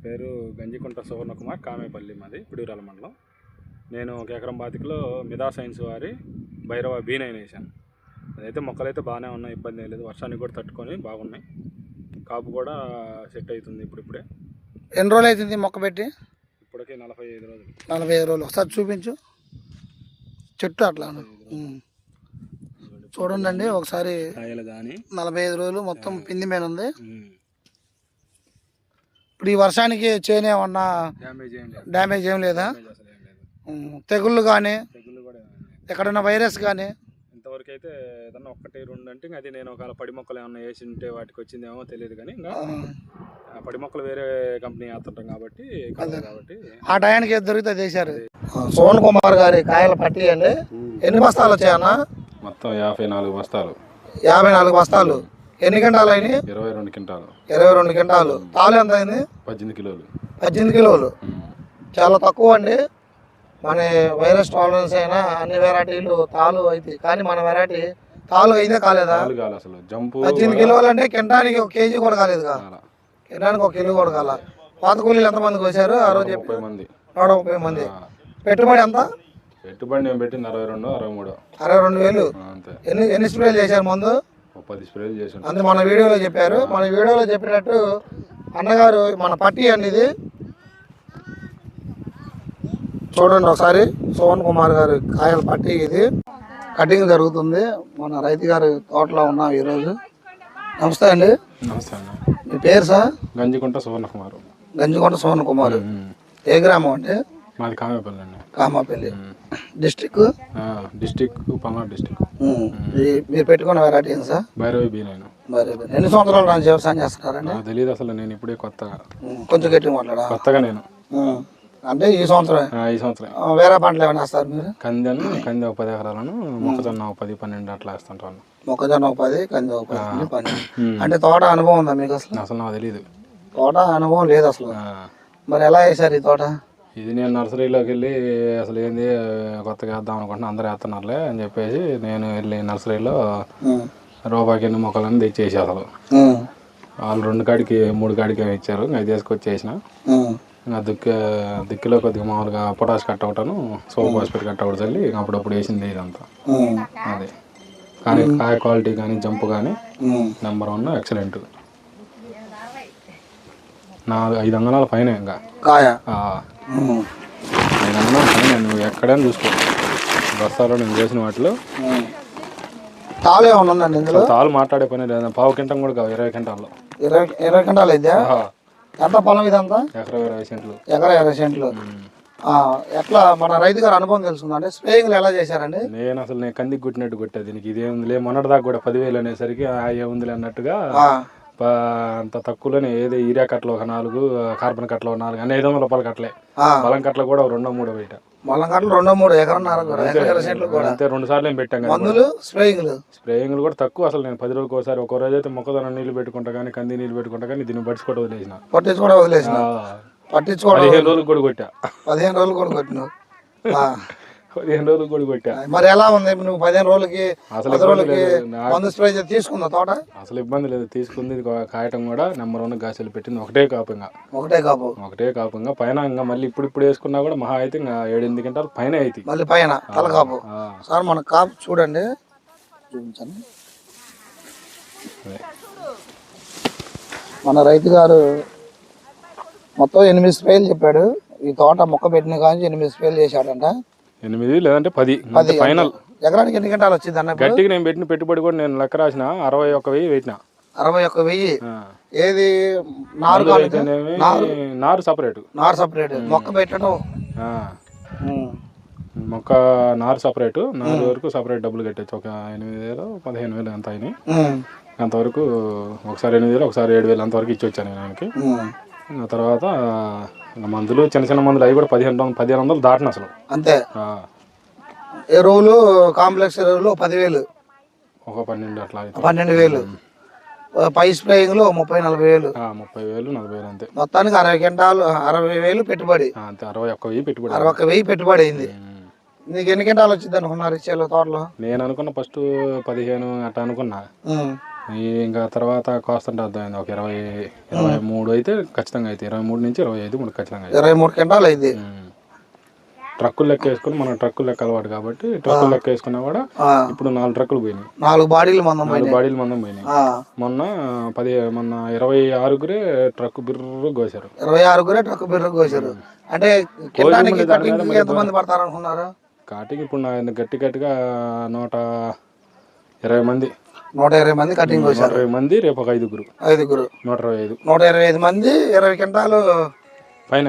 పేరు గంజికుంట సువర్ణకుమార్, కామేపల్లి, మాది పిడుగురాల మండలం. నేను 1 ఎకరం బాతికలో మిదా సైన్స్ వారి భైరవ B9 వేసాను. అదైతే మొక్కలైతే బాగానే ఉన్నాయి, ఇబ్బంది ఏం లేదు. వర్షానికి కూడా తట్టుకొని బాగున్నాయి. కాపు కూడా సెట్ అవుతుంది ఇప్పుడిప్పుడే. ఎన్ని రోజులు అవుతుంది మొక్క పెట్టి? ఇప్పటికే 45 రోజులు. 45 రోజులు. ఒకసారి చూపించు చెట్టు అట్లా చూడండి ఒకసారి. 45 రోజులు మొత్తం పిండి మీద ఉంది. ఇప్పుడు ఈ వర్షానికి చేను ఏమన్నా డ్యామేజ్ ఏం లేదా? తెగుళ్ళు కానీ ఎక్కడన్నా వైరస్ కానీ? ఇంతవరకు అయితే ఏదన్నా 1-2 అంటే అది నేను ఒకవేళ పడి మొక్కలు ఏమన్నా వేసి ఉంటే వాటికి వచ్చిందేమో తెలియదు, కానీ ఇంకా పడి మొక్కలు వేరే కంపెనీ వేస్తుంటాం కాబట్టి ఆ టయానికి ఏది దొరికితే చేశారు. సోన్ కుమార్ గారి కాయల పట్టి అండి. ఎన్ని బస్తాలు వచ్చాయన్న? మొత్తం 54 బస్తాలు. 54 బస్తాలు. ఎన్ని క్వింటాలు అయినాయి? 22 క్వింటాలు. 22 క్వింటాలు. తాలు ఎంత అయింది? 18 కిలోలు. 18 కిలోలు చాలా తక్కువ అండి. మన వైరస్ టాలరెన్స్ అయినా అన్ని వెరైటీలు తాలు అవుతాయి, కానీ మన వెరైటీ తాలు అయితే కాలేదా? 18 కిలోలు అంటే కింటానికి 1 కేజీ కూడా కాలేదు. కింటానికి 1 కిలో కూడా కాల. పాత కూలీలు ఎంతమందికి వచ్చారు ఆ రోజు? 30 మంది. 130 మంది. పెట్టుబడి ఎంత? పెట్టుబడి నేను పెట్టింది 62,000. ఎన్ని స్ప్రేలు చేశారు మందు? 10 స్ప్రేలు చేశాను. అంతే మన వీడియోలో చెప్పారు. మన వీడియోలో చెప్పినట్టు అన్నగారు మన పట్టి అండి ఇది. చూడండి ఒకసారి. సోన్ కుమార్ గారి కాయల పట్టి ఇది. కటింగ్ జరుగుతుంది. మన రైతు గారి తోటలో ఉన్నాం ఈరోజు. నమస్తే అండి. నమస్తే అన్న. మీ పేరు సార్? గంజికుంట సువర్ణకుమార్. గంజికుంట సువర్ణకుమార్. ఏ గ్రామం అంటే? మాది కామేపల్లి అండి. కామాపల్లి. District Palnadu district. మీరు పెట్టుకున్న వెరైటీ ఏంటి సార్? భైరవ B9. ఎన్ని సంవత్సరాలు నుంచి వ్యవసాయం చేస్తున్నారండి? తెలియదు అసలు, నేను ఇప్పుడే కొత్తగా. కొంచెం గట్టిగా మాట్లాడా. కొత్తగా నేను అంటే ఈ సంవత్సరం వేరే పంటలు ఏమైనా వేస్తారు మీరు? కంది 10 ఎకరాలను, మొక్కజొన్న 10-12 అట్లా వేస్తుంటాను. మొక్కజొన్న 10, కంది 10. అంటే తోట అనుభవం ఉందా మీకు? అసలు నాకు తెలియదు. తోట అనుభవం లేదు అసలు. మరి ఎలా వేసారు ఈ తోట? ఇది నేను నర్సరీలోకి వెళ్ళి అసలు ఏంది కొత్తగా వేద్దాం అనుకుంటున్నా, అందరూ వేస్తున్నారులే అని చెప్పేసి నేను వెళ్ళి నర్సరీలో రూపాయికి ఎన్ని మొక్కలని తెచ్చేసి అసలు వాళ్ళు 2 కాడికి 3 కాడికి ఇచ్చారు. అది తీసుకొచ్చేసిన ఇంకా దిక్కులో కొద్దిగా మామూలుగా పొటాష్ కట్ట ఒకటాను, సోప్ హాస్పిటల్ కట్ట ఒకటి చల్లి అప్పుడప్పుడు వేసింది ఇదంతా. అదే కానీ కాయ క్వాలిటీ కానీ జంప్ కానీ నెంబర్ 1, ఎక్సలెంట్. 5 అంగళాల పైన ఇంకా కాయ. 5 అంగళాల పైన నువ్వు ఎక్కడైనా చూసుకో. బస్తాలో నేను చేసిన వాటిలో తాలు ఏమన్నా ఉందండి ఇందులో? తాలు మాట్లాడే పని లేదు. 1/2 క్వింటం కూడా కావు. 20 క్వింటాల్లో. 20 క్వింటాలు అయితే ఎంత పొలం ఇదంతా? ఎకరా 20 సెంట్లు. ఎకరా 20 సెంట్లు. ఎట్లా మన రైతు గారు అనుభవం తెలుసుకుందంటే స్ప్రేయింగ్లు ఎలా చేశారండి? నేను కందికి కొట్టినట్టు కొట్టేది. దీనికి ఇదేముందిలే, మొన్నటి దాకా కూడా 10,000 అనేసరికి ఏముందిలే అన్నట్టుగా అంత తక్కువలోనే ఏదో ఈరియా కట్టలు ఒక 4, కార్బన్ కట్టలు 4 అన్ని 500 రూపాయలు కట్టలే. బలం కట్టలు కూడా 2-3 బయట. బలం కట్టలు 2-3 ఎకరన్నర అంతే. 2 సార్లు ఏం పెట్టాం. మందులు స్ప్రేయింగ్లు కూడా తక్కువ. అసలు నేను 10 రోజులకు ఒకసారి, ఒక రోజు అయితే మొక్కజొన్న నీళ్లు పెట్టుకుంటా కానీ, కంది నీళ్లు పెట్టుకుంటా కానీ, దీన్ని పట్టించుకోవడం వదిలేసిన. 15 రోజులకు కూడా కొట్టా. 15 రోజులు కూడా కొట్టినావు. 15 రోజులకు కూడా కొట్టా. మరి ఎలా ఉంది నువ్వు 15 రోజులకి మందు స్ప్రే తీసుకున్నా తోట? అసలు ఇబ్బంది లేదు, తీసుకుంది. కాయటం కూడా నెంబర్ 1 గాసలు పెట్టింది. ఒకటే కాపుగా పైన ఇంకా మళ్ళీ ఇప్పుడు వేసుకున్నా కూడా మహా అయితే ఇంకా 7-8 క్వింటాలు పైన అయితే మళ్ళీ పైన తల కాపు. సార్ మన కాపు చూడండి, చూపించండి. మన రైతు గారు మొత్తం 8 స్ప్రేలు చెప్పాడు. ఈ తోట మొక్క పెట్టిన కానీ 8 స్ప్రేలు చేశాడంట. 8 లేదంటే 10 ఫైనల్. ఎకరానికి ఎన్ని గంటలు వచ్చింది అన్న? గట్టిగా నేను పెట్టిన పెట్టుబడి కూడా నేను లెక్క రాసిన 61,000 పెట్టిన. 61,000. ఏది నారు సపరేట్ మొక్క పెట్టడం, మొక్క నారు సపరేట్. నారు వరకు సపరేట్ డబ్బులు కట్టచ్చు. ఒక 8,000-15,000 అంత అయినాయి. అంతవరకు ఒకసారి 8,000, ఒకసారి 7,000 అంతవరకు ఇచ్చి వచ్చాను నేను ఆయనకి. తర్వాత మందులు చిన్న మందులు అవి కూడా 1,500 దాటిన అసలు. అంతే. ఎరువులు కాంప్లెక్స్ ఎరువులు 10,000, ఒక 12 అట్లా 12,000. పై స్ప్రేయింగ్లు 30,000-40,000. 30,000-40,000 అంతే. మొత్తానికి 60 క్వింటాలు 60,000 పెట్టుబడి. అంతే. 61,000 పెట్టుబడి. 61,000 పెట్టుబడి అయింది. నీకు ఎన్ని క్వింటాలు వచ్చింది అనుకున్నారు ఇచ్చేలో తోటలో? నేను అనుకున్న ఫస్ట్ 15 అట్లా అనుకున్నా. ఇంకా తర్వాత కోస్తుంటే అర్థమైంది ఒక 23 అయితే ఖచ్చితంగా అయితే 23 నుంచి 25 మనకు ఖచ్చితంగా అయితే 23 క్వింటాలు అయింది. ట్రక్కులు లెక్క వేసుకుని మనం ట్రక్కులు లెక్క అలవాటు కాబట్టి ట్రక్కులు లెక్క వేసుకున్నా కూడా ఇప్పుడు 4 ట్రక్కులు పోయినాయి, 4 బాడీలు మందం 4 బాడీలు మందం పోయినాయి. మొన్న 26 ట్రక్ బిర్రు కోసారు, 26 ట్రక్ బిర్రు కోసారు. అంటే కిందానికి కటింగ్ ఎంతమంది పడతారు అనుకున్నారు? కాటికి ఇప్పుడు నా గట్టిగా 120 మంది, 120 మంది కటింగ్ కోసారు. 120 మంది, రేపు ఒక 5 125 125 మంది 20 క్వింటాలు పైన